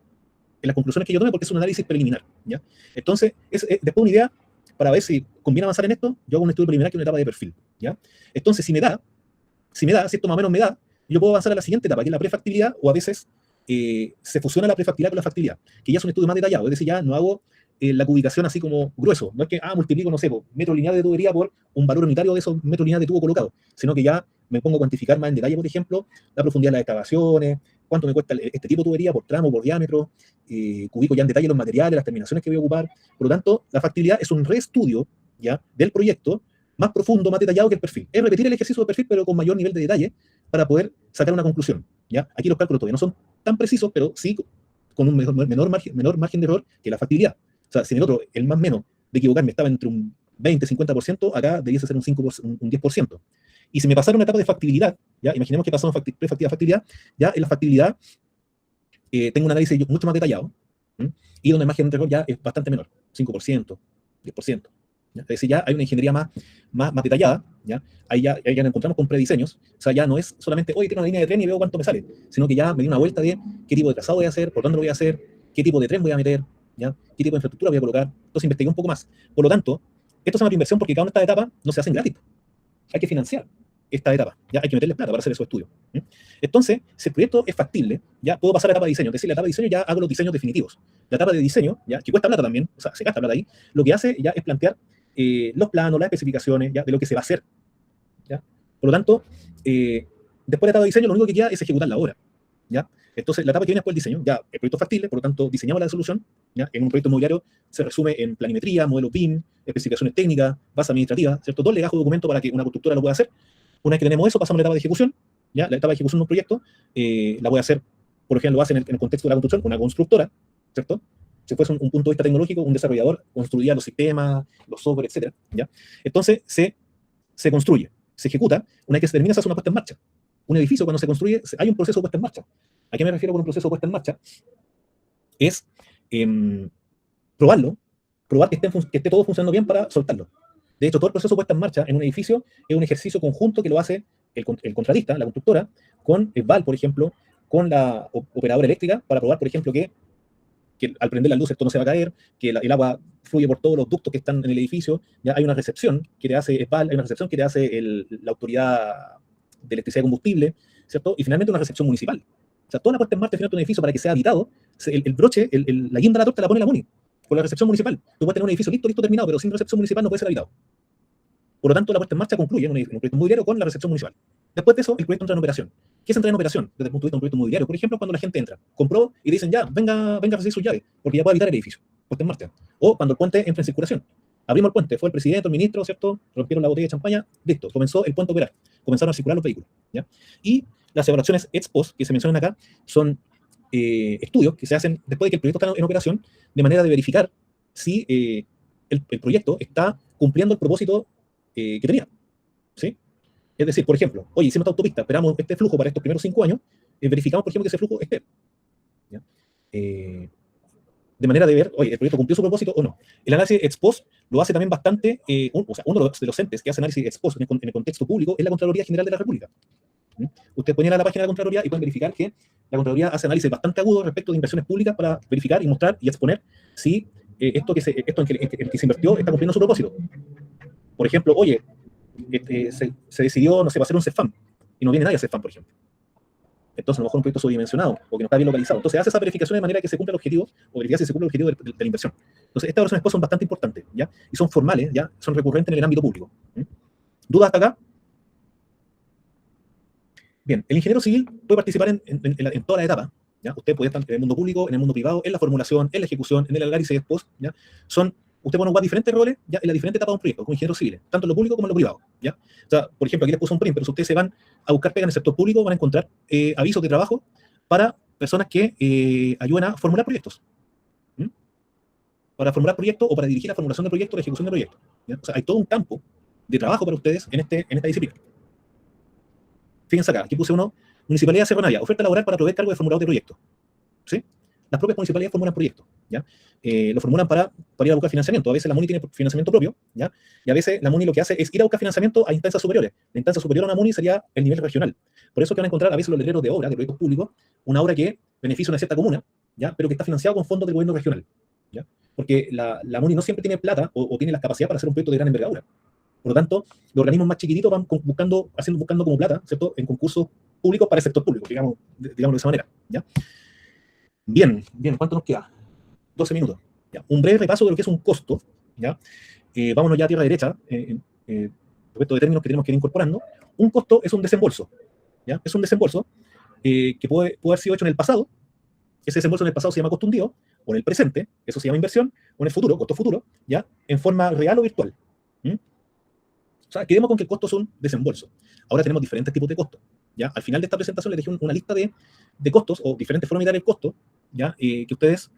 en las conclusiones que yo tome, porque es un análisis preliminar. ¿Ya? Entonces, después una idea para ver si conviene avanzar en esto, yo hago un estudio preliminar que es una etapa de perfil. ¿Ya? Entonces, si esto más o menos me da, yo puedo avanzar a la siguiente etapa, que es la prefactibilidad, o a veces se fusiona la prefactibilidad con la factibilidad, que ya es un estudio más detallado. Es decir, ya no hago la cubicación así como grueso. No es que multiplico, no sé, metro lineal de tubería por un valor unitario de esos metros lineales de tubo colocado, sino que ya me pongo a cuantificar más en detalle, por ejemplo, la profundidad de las excavaciones, cuánto me cuesta este tipo de tubería por tramo, por diámetro, cubico ya en detalle los materiales, las terminaciones que voy a ocupar. Por lo tanto, la factibilidad es un reestudio, ¿ya?, del proyecto, más profundo, más detallado que el perfil. Es repetir el ejercicio de perfil, pero con mayor nivel de detalle, para poder sacar una conclusión. ¿Ya? Aquí los cálculos todavía no son tan precisos, pero sí con un menor margen de error que la factibilidad. O sea, si en el otro, el más menos de equivocarme estaba entre un 20-50%, acá debiese ser un 10%. Y si me pasara una etapa de factibilidad, ¿ya? Imaginemos que pasamos prefactibilidad a factibilidad, ya en la factibilidad tengo un análisis mucho más detallado, y donde el margen de error ya es bastante menor, 5%, 10%. ¿Ya? Es decir, ya hay una ingeniería más detallada, ¿ya? Ahí ya nos encontramos con prediseños. O sea, ya no es solamente, oye, tengo una línea de tren y veo cuánto me sale, sino que ya me di una vuelta de qué tipo de trazado voy a hacer, por dónde lo voy a hacer, qué tipo de tren voy a meter, ¿ya? Qué tipo de infraestructura voy a colocar. Entonces investigué un poco más. Por lo tanto, esto es una inversión porque cada una de estas etapas no se hacen gratis. Hay que financiar esta etapa, ya hay que meterles plata para hacer esos estudios. Entonces, si el proyecto es factible, ya puedo pasar a la etapa de diseño. Es decir, la etapa de diseño ya hago los diseños definitivos. La etapa de diseño, ya, que cuesta plata también, o sea, se gasta plata ahí, lo que hace ya es plantear los planos, las especificaciones, ya, de lo que se va a hacer. ¿Ya? Por lo tanto, después de la etapa de diseño, lo único que queda es ejecutar la obra. ¿Ya? Entonces, la etapa que viene después del diseño, ya el proyecto es factible, por lo tanto, diseñamos la solución. ¿Ya? En un proyecto inmobiliario se resume en planimetría, modelo BIM, especificaciones técnicas, base administrativa, ¿cierto? Dos legajos de documento para que una constructora lo pueda hacer. Una vez que tenemos eso, pasamos a la etapa de ejecución. ¿Ya? La etapa de ejecución de un proyecto la voy a hacer, por ejemplo, lo hace en el contexto de la construcción, una constructora, ¿cierto? Si fuese un punto de vista tecnológico, un desarrollador construiría los sistemas, los software, etc. ¿Ya? Entonces, se construye, se ejecuta. Una vez que se termina, se hace una puesta en marcha. Un edificio, cuando se construye, hay un proceso de puesta en marcha. ¿A qué me refiero con un proceso de puesta en marcha? Es probar que esté todo funcionando bien para soltarlo. De hecho, todo el proceso de puesta en marcha en un edificio es un ejercicio conjunto que lo hace el contratista, la constructora, con el VAL, por ejemplo, con la operadora eléctrica, para probar, por ejemplo, que al prender la luz esto no se va a caer, que el agua fluye por todos los ductos que están en el edificio. Ya hay una recepción que le hace ESPAL, hay una recepción que le hace la autoridad de electricidad y combustible, ¿cierto? Y finalmente una recepción municipal. O sea, toda la puesta en marcha final de un edificio para que sea habitado, el broche, la guinda de la torta la pone la MUNI, con la recepción municipal. Tú puedes tener un edificio listo, terminado, pero sin recepción municipal no puede ser habitado. Por lo tanto, la puesta en marcha concluye en un proyecto inmobiliario con la recepción municipal. Después de eso, el proyecto entra en operación. ¿Qué es entrar en operación desde el punto de vista de un proyecto inmobiliario? Por ejemplo, cuando la gente entra, compró y dicen, ya, venga a recibir sus llaves, porque ya puede habitar el edificio. Puesta en marcha. O cuando el puente entra en circulación. Abrimos el puente, fue el presidente, el ministro, ¿cierto? Rompieron la botella de champaña, listo, comenzó el puente a operar. Comenzaron a circular los vehículos. ¿Ya? Y las evaluaciones ex post que se mencionan acá son estudios que se hacen después de que el proyecto está en operación, de manera de verificar si el proyecto está cumpliendo el propósito que tenía. ¿Sí? Es decir, por ejemplo, oye, hicimos esta autopista, esperamos este flujo para estos primeros 5 años, verificamos, por ejemplo, que ese flujo esté. ¿Ya? de manera de ver, oye, ¿el proyecto cumplió su propósito o no? El análisis ex post lo hace también bastante, o sea, uno de los entes que hace análisis ex post en el contexto público es la Contraloría General de la República. Usted puede ir a la página de la Contraloría y pueden verificar que la Contraloría hace análisis bastante agudos respecto de inversiones públicas para verificar y mostrar y exponer si esto en que se invirtió está cumpliendo su propósito. Por ejemplo, oye, se decidió, no sé, va a hacer un CEFAM y no viene nadie a CEFAM, por ejemplo. Entonces, a lo mejor un proyecto subdimensionado o que no está bien localizado. Entonces, hace esa verificación de manera que se cumpla el objetivo o verificar si se cumple el objetivo de la inversión. Entonces, estas evaluaciones son bastante importantes, ¿ya? Y son formales, ¿ya? Son recurrentes en el ámbito público. ¿Dudas hasta acá? Bien, el ingeniero civil puede participar en toda la etapa, ¿ya? Usted puede estar en el mundo público, en el mundo privado, en la formulación, en la ejecución, en el análisis ex post, ¿ya? Usted puede ocupar diferentes roles, ¿ya? En la diferente etapa de un proyecto, como ingeniero civil, tanto en lo público como en lo privado, ¿ya? O sea, por ejemplo, aquí les puse un print, pero si ustedes se van a buscar pega en el sector público, van a encontrar avisos de trabajo para personas que ayudan a formular proyectos. Para formular proyectos o para dirigir la formulación de proyectos, la ejecución de proyectos, ¿ya? O sea, hay todo un campo de trabajo para ustedes en esta disciplina. Fíjense acá, aquí puse uno, Municipalidad de Cerro Navia, oferta laboral para proveer cargo de formulador de proyectos. ¿Sí? Las propias municipalidades formulan proyectos, ¿ya? Lo formulan para ir a buscar financiamiento. A veces la MUNI tiene financiamiento propio, ¿ya? Y a veces la MUNI lo que hace es ir a buscar financiamiento a instancias superiores. La instancia superior a una MUNI sería el nivel regional. Por eso que van a encontrar a veces los letreros de obra, de proyectos públicos, una obra que beneficia a una cierta comuna, ¿ya? Pero que está financiado con fondos del gobierno regional, ¿ya? Porque la MUNI no siempre tiene plata o tiene las capacidades para hacer un proyecto de gran envergadura. Por lo tanto, los organismos más chiquititos van buscando como plata, ¿cierto? En concursos públicos para el sector público, digámoslo de esa manera, ¿ya? Bien, ¿cuánto nos queda? 12 minutos. ¿Ya? Un breve repaso de lo que es un costo, ¿ya? Vámonos ya a tierra derecha, respecto de términos que tenemos que ir incorporando. Un costo es un desembolso, ¿ya? Es un desembolso que puede haber sido hecho en el pasado. Ese desembolso en el pasado se llama costo hundido, o en el presente, eso se llama inversión, o en el futuro, costo futuro, ¿ya? En forma real o virtual. O sea, quedemos con que el costo es un desembolso. Ahora tenemos diferentes tipos de costos, ¿ya? Al final de esta presentación les dejé una lista de costos, o diferentes formas de mirar el costo, ¿ya? Que ustedes,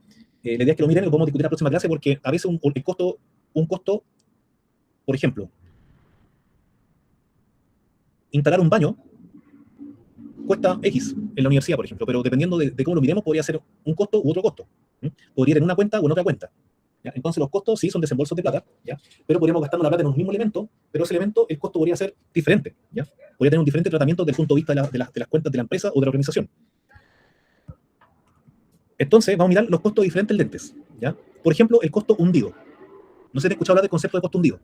la idea es que lo miren y lo podemos discutir en la próxima clase, porque a veces un costo, por ejemplo, instalar un baño cuesta X en la universidad, por ejemplo, pero dependiendo de cómo lo miremos, podría ser un costo u otro costo. Podría ir en una cuenta o en otra cuenta, ¿ya? Entonces los costos sí son desembolsos de plata, ¿ya? Pero podríamos gastar la plata en un mismo elemento, pero ese elemento, el costo podría ser diferente, ¿ya? Podría tener un diferente tratamiento desde el punto de vista de las cuentas de la empresa o de la organización. Entonces vamos a mirar los costos de diferentes lentes, ¿ya? Por ejemplo, el costo hundido. No sé si te he escuchado hablar del concepto de costo hundido.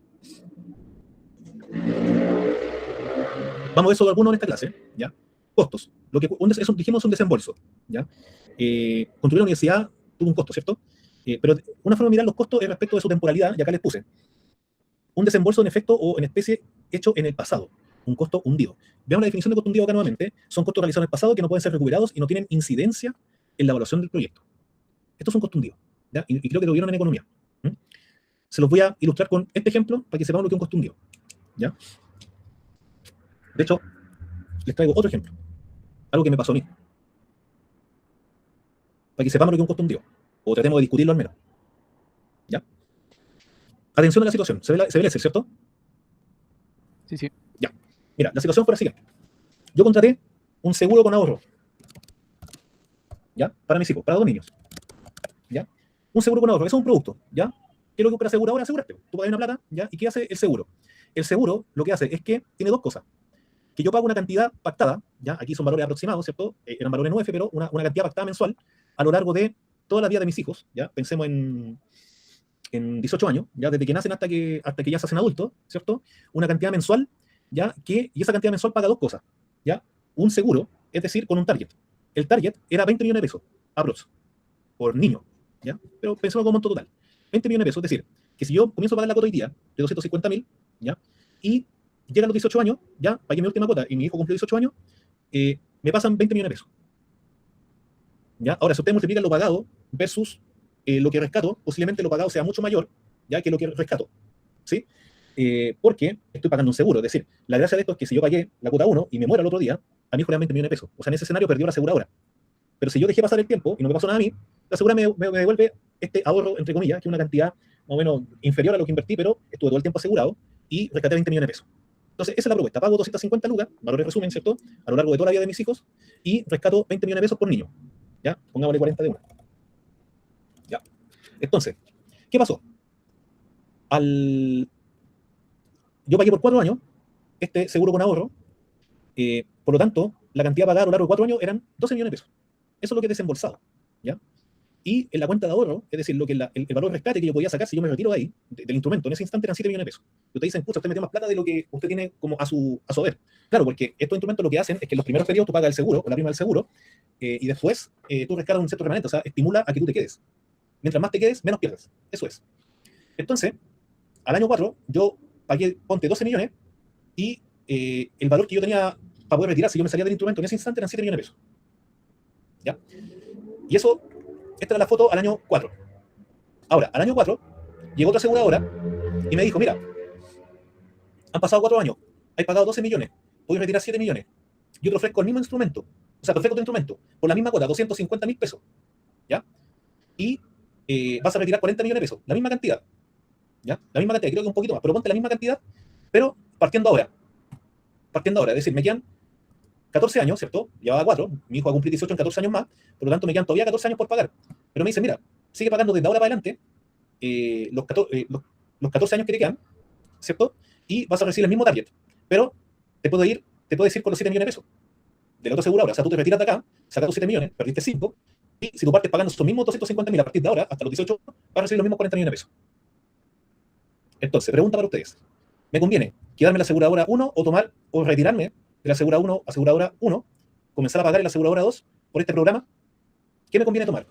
Vamos a ver sobre alguno en esta clase, ¿ya? Costos. Lo que dijimos es un desembolso, ¿ya? Construir una universidad tuvo un costo, ¿cierto? Pero una forma de mirar los costos es respecto de su temporalidad, y acá les puse. Un desembolso en efecto o en especie hecho en el pasado. Un costo hundido. Veamos la definición de costo hundido acá nuevamente. Son costos realizados en el pasado que no pueden ser recuperados y no tienen incidencia en la evaluación del proyecto. Esto es un costo hundido, ¿ya? Y creo que lo vieron en economía. Se los voy a ilustrar con este ejemplo para que sepamos lo que es un costo hundido, ¿ya? De hecho, les traigo otro ejemplo. Algo que me pasó a mí. Para que sepamos lo que es un costo hundido. O tratemos de discutirlo al menos. ¿Ya? Atención a la situación. ¿Se ve el Excel, cierto? Sí, sí. Ya. Mira, la situación fue la siguiente. Yo contraté un seguro con ahorro, ¿ya? Para mis hijos, para 2 niños, ¿ya? Un seguro con ahorro, eso es un producto, ¿ya? ¿Qué es lo que para aseguradora? Asegurarte. Tú pagas una plata, ¿ya? ¿Y qué hace el seguro? El seguro lo que hace es que tiene 2 cosas. Que yo pago una cantidad pactada, ¿ya? Aquí son valores aproximados, ¿cierto? Eran valores no F, pero una cantidad pactada mensual a lo largo de toda la vida de mis hijos, ¿ya? Pensemos en 18 años, ¿ya? Desde que nacen hasta que ya se hacen adultos, ¿cierto? Una cantidad mensual, ¿ya? Y esa cantidad mensual paga 2 cosas, ¿ya? Un seguro, es decir, con un target. El target era 20 millones de pesos, aprox, por niño, ¿ya? Pero pensemos como monto total. 20 millones de pesos, es decir, que si yo comienzo a pagar la cuota hoy día de 250.000, ¿ya? Y llegan los 18 años, ya, pagué mi última cuota y mi hijo cumple 18 años, me pasan 20 millones de pesos. ¿Ya? Ahora, si ustedes multiplican lo pagado versus lo que rescato, posiblemente lo pagado sea mucho mayor, ya, que lo que rescato, ¿sí? Porque estoy pagando un seguro. Es decir, la gracia de esto es que si yo pagué la cuota 1 y me muero al otro día, a mi hijo le dan 20 millones de pesos. O sea, en ese escenario perdió la aseguradora. Pero si yo dejé pasar el tiempo y no me pasó nada a mí, la aseguradora me devuelve este ahorro, entre comillas, que es una cantidad más o menos inferior a lo que invertí, pero estuve todo el tiempo asegurado y rescaté 20 millones de pesos. Entonces, esa es la propuesta. Pago 250 lucas, valor de resumen, ¿cierto? A lo largo de toda la vida de mis hijos, y rescato 20 millones de pesos por niño. ¿Ya? Pongámosle 40 de una. Ya. Entonces, ¿qué pasó? Yo pagué por 4 años este seguro con ahorro, por lo tanto, la cantidad pagada a lo largo de 4 años eran 12 millones de pesos. Eso es lo que he desembolsado, ¿ya? Y en la cuenta de ahorro, es decir, lo que el valor rescate que yo podía sacar si yo me retiro de ahí, del instrumento, en ese instante eran 7 millones de pesos. Y ustedes dicen, pucha, usted metió más plata de lo que usted tiene como a su haber. Claro, porque estos instrumentos lo que hacen es que en los primeros periodos tú pagas el seguro, o la prima del seguro, y después tú rescatas un cierto remanente, o sea, estimula a que tú te quedes. Mientras más te quedes, menos pierdes. Eso es. Entonces, al año 4, yo pagué, ponte 12 millones, y el valor que yo tenía para poder retirar si yo me salía del instrumento en ese instante eran 7 millones de pesos. ¿Ya? Y eso, esta era la foto al año 4. Ahora, al año 4, llegó otra aseguradora y me dijo, mira, han pasado 4 años, has pagado 12 millones, puedes retirar 7 millones. Yo te ofrezco el mismo instrumento, o sea, te ofrezco tu instrumento, por la misma cuota, 250.000 pesos. ¿Ya? Y vas a retirar 40 millones de pesos, la misma cantidad. ¿Ya? La misma cantidad, creo que un poquito más, pero ponte la misma cantidad, pero partiendo ahora. Es decir, me quedan 14 años, ¿cierto? Llevaba 4, mi hijo va a cumplir 18 en 14 años más, por lo tanto me quedan todavía 14 años por pagar. Pero me dice, mira, sigue pagando desde ahora para adelante los 14 años que te quedan, ¿cierto? Y vas a recibir el mismo target. Pero te puedes ir con los 7 millones de pesos de la otra aseguradora. O sea, tú te retiras de acá, sacas tus 7 millones, perdiste 5, y si tú partes pagando esos mismos 250.000 a partir de ahora, hasta los 18, vas a recibir los mismos 40 millones de pesos. Entonces, pregunta para ustedes. ¿Me conviene quedarme en la aseguradora 1 o retirarme de la aseguradora 1, comenzar a pagar en la aseguradora 2 por este programa? ¿Qué me conviene tomar?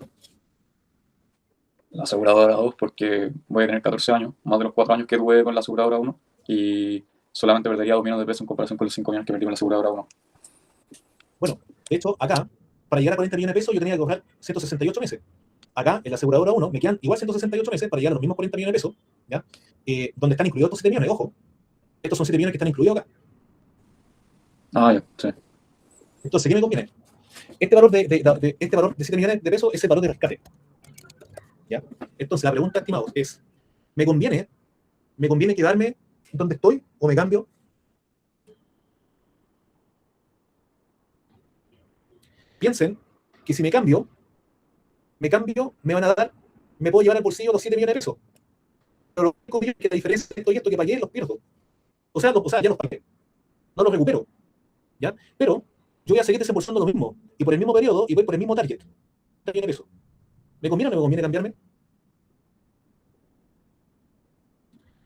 La aseguradora 2 porque voy a tener 14 años, más de los 4 años que tuve con la aseguradora 1, y solamente perdería 2 millones de pesos en comparación con los 5 millones que perdí con la aseguradora 1. Bueno, de hecho, acá, para llegar a 40 millones de pesos, yo tenía que ahorrar 168 meses. Acá, en la aseguradora 1, me quedan igual 168 meses para llegar a los mismos 40 millones de pesos, ¿ya? Donde están incluidos estos 7 millones, ojo. Estos son 7 millones que están incluidos acá. Ah, ya, sí. Entonces, ¿qué me conviene? Este valor de 7 millones de pesos es el valor de rescate. ¿Ya? Entonces, la pregunta, estimados, es, ¿me conviene quedarme donde estoy o me cambio? Piensen que si me cambio, me van a dar, me puedo llevar al bolsillo los 7 millones de pesos. Pero lo único es que la diferencia de esto y esto que pagué, los pierdo. O sea, ya los pagué. No los recupero. ¿Ya? Pero yo voy a seguir desembolsando lo mismo. Y por el mismo periodo, y voy por el mismo target. 7 millones de pesos. ¿Me conviene o no me conviene cambiarme?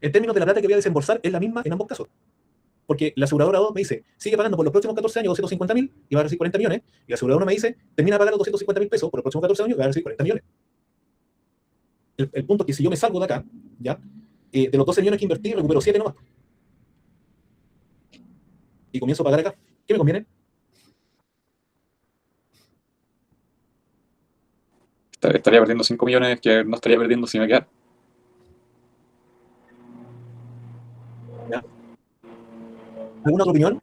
En términos de la plata que voy a desembolsar, es la misma en ambos casos. Porque la aseguradora 2 me dice, sigue pagando por los próximos 14 años 250.000 y va a recibir 40 millones. Y la aseguradora 1 me dice, termina de pagar los 250.000 pesos por los próximos 14 años y va a recibir 40 millones. El punto es que si yo me salgo de acá, ¿ya? De los 12 millones que invertí, recupero 7 nomás. Y comienzo a pagar acá. ¿Qué me conviene? Estaría perdiendo 5 millones que no estaría perdiendo si me quedara. ¿Ya? ¿Alguna otra opinión?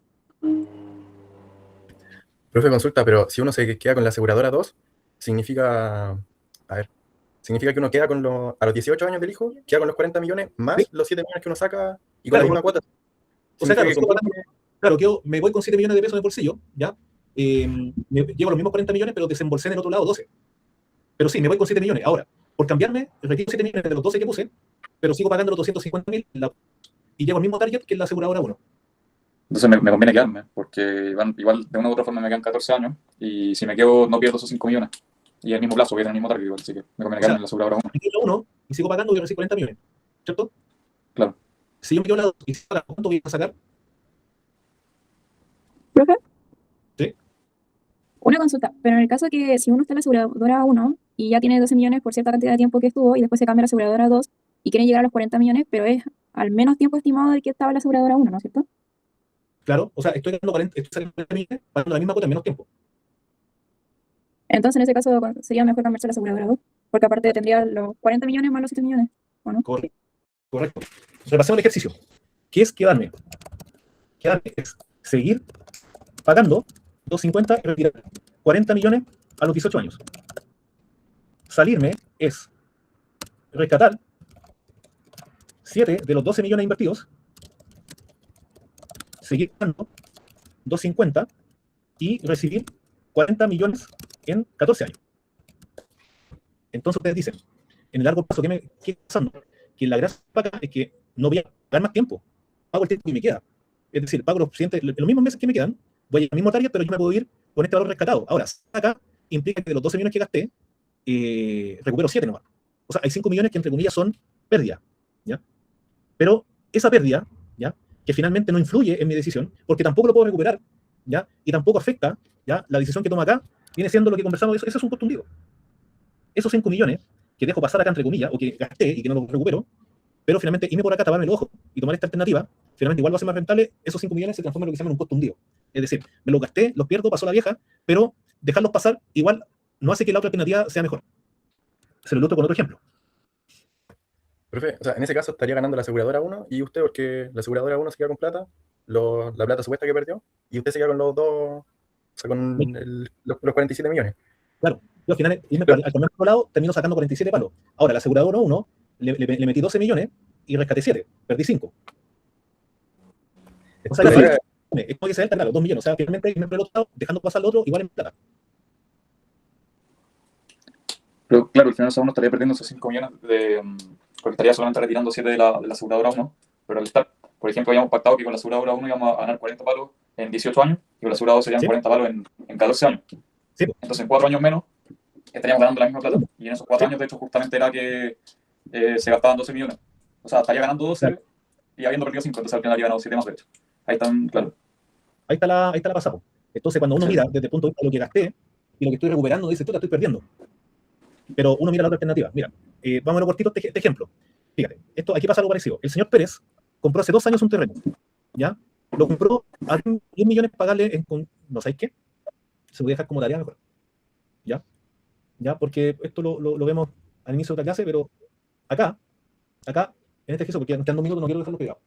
Profe, consulta, pero si uno se queda con la aseguradora 2, significa que uno queda a los 18 años del hijo, queda con los 40 millones más ¿Sí? Los 7 millones que uno saca y con Claro, la misma cuota. O sea, claro, Significa que me voy con 7 millones de pesos en el bolsillo, ¿ya? Llevo los mismos 40 millones, pero desembolsé en el otro lado 12. Pero sí, me voy con 7 millones. Ahora, por cambiarme, retiro 7 millones de los 12 que puse, pero sigo pagando los 250.000 y llevo el mismo target que la aseguradora 1. Entonces me conviene quedarme, porque igual de una u otra forma me quedan 14 años, y si me quedo no pierdo esos 5 millones. Y el mismo plazo, voy a tener el mismo target igual, así que me conviene quedarme en la aseguradora 1. Si yo la 1 y sigo pagando, voy a recibir 40 millones, ¿cierto? Claro. Si yo me quedo la 2 y sigo pagando, ¿cuánto voy a sacar? ¿Profe? Sí. Una consulta, pero en el caso que si uno está en la aseguradora 1 y ya tiene 12 millones por cierta cantidad de tiempo que estuvo y después se cambia a la aseguradora 2 y quieren llegar a los 40 millones, pero es al menos tiempo estimado del que estaba en la aseguradora 1, ¿no es cierto? Claro, o sea, estoy sacando 40 millones, pagando la misma cuota en menos tiempo. Entonces en ese caso sería mejor cambiarse a la aseguradora 2, porque aparte tendría los 40 millones más los 7 millones, ¿o no? Correcto. Repasemos el ejercicio. ¿Qué es quedarme? Quedarme es seguir pagando 250 y retirar 40 millones a los 18 años. Salirme es rescatar 7 de los 12 millones invertidos, seguir pagando 250 y recibir 40 millones en 14 años. Entonces ustedes dicen, en el largo plazo, ¿qué está pasando? Que la gracia acá es que no voy a pagar más tiempo, pago el tiempo que me queda. Es decir, pago los mismos meses que me quedan, voy a llegar al mismo target, pero yo me puedo ir con este valor rescatado. Ahora, acá implica que de los 12 millones que gasté, recupero 7 nomás. O sea, hay 5 millones que entre comillas son pérdida, ¿ya? Pero esa pérdida, ¿ya? Que finalmente no influye en mi decisión, porque tampoco lo puedo recuperar, ¿ya? Y tampoco afecta, ¿ya? La decisión que tomo acá viene siendo lo que conversamos, eso es un costo hundido. Esos 5 millones que dejo pasar acá entre comillas, o que gasté y que no los recupero, pero finalmente irme por acá, taparme el ojo y tomar esta alternativa, finalmente igual va a ser más rentable, esos 5 millones se transforman en lo que se llama un costo hundido. Es decir, me los gasté, los pierdo, pasó la vieja, pero dejarlos pasar igual no hace que la otra alternativa sea mejor. Se lo ilustro con otro ejemplo. Profe, o sea, en ese caso estaría ganando la aseguradora 1 y usted, porque la aseguradora 1 se queda con plata, la plata supuesta que perdió, y usted se queda con los dos, o sea, con los 47 millones. Claro, yo al final, al cambiar otro lado, termino sacando 47 palos. Ahora, la aseguradora 1, le metí 12 millones y rescaté 7, perdí 5. O sea, es como que se delta, claro, 2 millones. O sea, finalmente irme por el otro lado, dejando pasar el otro, igual en plata. Pero claro, al final uno estaría perdiendo esos 5 millones porque estaría solamente retirando 7 de la aseguradora 1, pero al estar, por ejemplo, habíamos pactado que con la aseguradora 1 íbamos a ganar 40 palos en 18 años y con la aseguradora 2 serían 40 palos en 14 años. Sí. Entonces, en 4 años menos estaríamos ganando la misma plata. Y en esos 4 años, de hecho, justamente era que se gastaban 12 millones. O sea, estaría ganando 12 y habiendo perdido 5, entonces al final habría ganado 7 más, de hecho. Ahí están, claro. Ahí está la pasada. Entonces, cuando uno mira desde el punto de vista de lo que gasté y lo que estoy recuperando, dice, puta, estoy perdiendo. Pero uno mira la otra alternativa. Mira, vamos a lo cortito este ejemplo. Fíjate, aquí pasa algo parecido. El señor Pérez compró hace 2 años un terreno, ¿ya? Lo compró a 10 millones para pagarle ¿no sabéis qué? Se lo voy a dejar como tarea mejor. ¿Ya? Porque esto lo vemos al inicio de otra clase, pero acá, en este ejercicio, porque quedan 2 minutos, no quiero dejarlo pegado,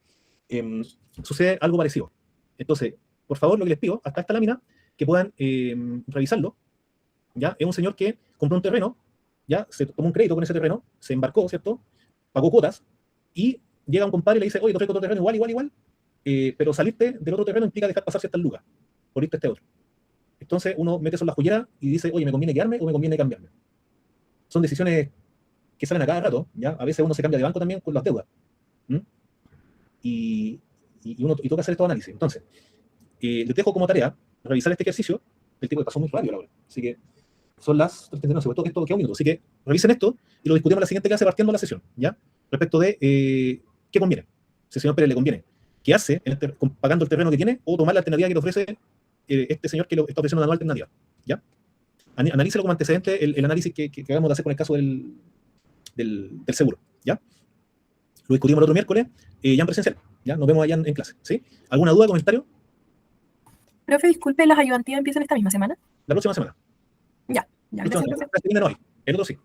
sucede algo parecido. Entonces, por favor, lo que les pido, hasta esta lámina, que puedan revisarlo, ¿ya? Es un señor que compró un terreno, ¿ya? Se tomó un crédito con ese terreno, se embarcó, ¿cierto? Pagó cuotas, y llega un compadre y le dice, oye, te ofrezco otro terreno igual, pero salirte del otro terreno implica dejar pasar ciertas lucas, por irte a este otro. Entonces uno mete eso en la joyera y dice, oye, ¿me conviene quedarme o me conviene cambiarme? Son decisiones que salen a cada rato, ¿ya? A veces uno se cambia de banco también con las deudas. Y toca hacer estos análisis. Entonces, les dejo como tarea revisar este ejercicio. El tiempo pasó muy rápido la hora. Así que son las 3:39, sobre todo que esto queda un minuto. Así que revisen esto y lo discutimos en la siguiente clase partiendo la sesión, ¿ya? Respecto de qué conviene. Si al señor Pérez le conviene quedarse pagando el terreno que tiene o tomar la alternativa que le ofrece este señor que está ofreciendo una nueva alternativa, ¿ya? Analícelo como antecedente el análisis que acabamos de hacer con el caso del seguro, ¿ya? Lo discutimos el otro miércoles, ya en presencial, ¿ya? Nos vemos allá en clase, ¿sí? ¿Alguna duda, comentario? Profe, disculpe, ¿las ayudantías empiezan esta misma semana? La próxima semana. Ya, gracias, profe. No hay, el otro sí,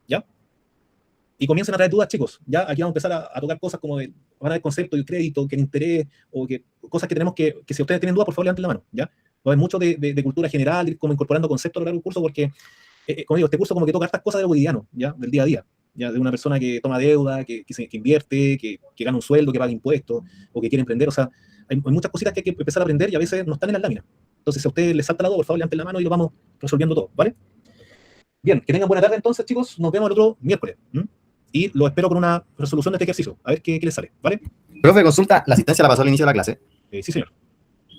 ¿ya? Y comiencen a traer dudas, chicos. Ya aquí vamos a empezar a tocar cosas como van a haber conceptos, el crédito, que el interés, o que cosas que tenemos que si ustedes tienen dudas, por favor, levanten la mano, ¿ya? Va a haber mucho de cultura general, como incorporando conceptos a lo largo del curso, porque, como digo, este curso como que toca estas cosas de lo cotidiano, ¿ya? Del día a día, ¿ya? De una persona que toma deuda, que invierte, que gana un sueldo, que paga impuestos, o que quiere emprender. O sea, hay muchas cositas que hay que empezar a aprender y a veces no están en las láminas. Entonces, si a ustedes les salta la duda, por favor, levanten la mano y lo vamos resolviendo todo, ¿vale? Bien, que tengan buena tarde entonces, chicos. Nos vemos el otro miércoles. Y lo espero con una resolución de este ejercicio. A ver qué les sale, ¿vale? Profe, consulta, la asistencia la pasó al inicio de la clase. Sí, señor.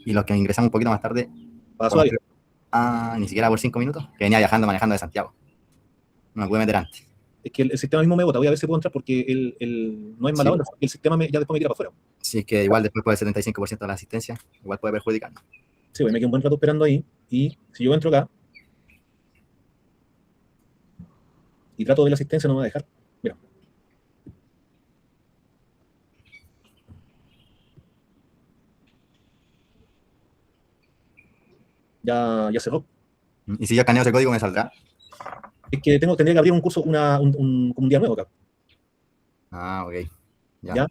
Y los que ingresamos un poquito más tarde. Pasó ahí. Ni siquiera por 5 minutos. Que venía manejando de Santiago. No me pude meter antes. Es que el sistema mismo me bota. Voy a ver si puedo entrar porque no es mala onda. El sistema ya después me tira para afuera. Sí, es que igual después por el 75% de la asistencia, igual puede perjudicarnos. Sí, me quedé un buen rato esperando ahí. Y si yo entro acá y trato de la asistencia, no me va a dejar. Mira. Ya cerró. ¿Y si yo escaneo ese código me saldrá? Es que tendría que abrir un curso, un día nuevo acá. Ah, ok. ¿Ya?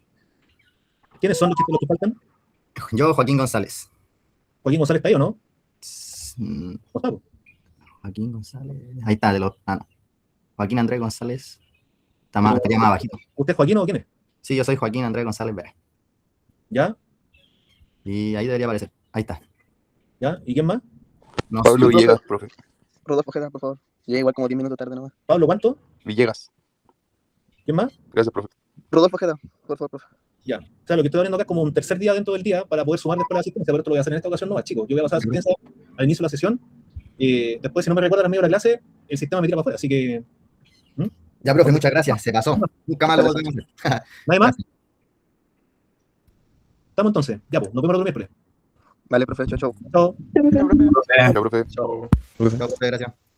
¿Quiénes son los que faltan? Yo, Joaquín González. ¿Joaquín González está ahí o no? Joaquín González. Ahí está, no. Joaquín Andrés González. Estaría más bajito. ¿Usted es Joaquín o quién es? Sí, yo soy Joaquín Andrés González Vélez. ¿Ya? Y ahí debería aparecer. Ahí está. ¿Ya? ¿Y quién más? No, Pablo Villegas, profe. Rodolfo Ojeda, por favor. Llega igual como 10 minutos tarde nomás. ¿Pablo cuánto? Villegas. ¿Quién más? Gracias, profe. Rodolfo Ojeda, por favor, profe. Ya. O sea, lo que estoy poniendo acá es como un tercer día dentro del día para poder sumar después la asistencia, pero esto lo voy a hacer en esta ocasión nomás, chicos. Yo voy a pasar la asistencia al inicio de la sesión. Después, si no me recuerdan al medio de la clase, el sistema me tira para afuera, así que... Ya, profe, muchas gracias. Se pasó. Nunca más lo volvemos a hacer. ¿Nadie más? Estamos entonces. Ya, pues, nos vemos el miércoles. Vale, profe, chao, chao. Chao. Chao, profe. Chao. Chao, profe, gracias.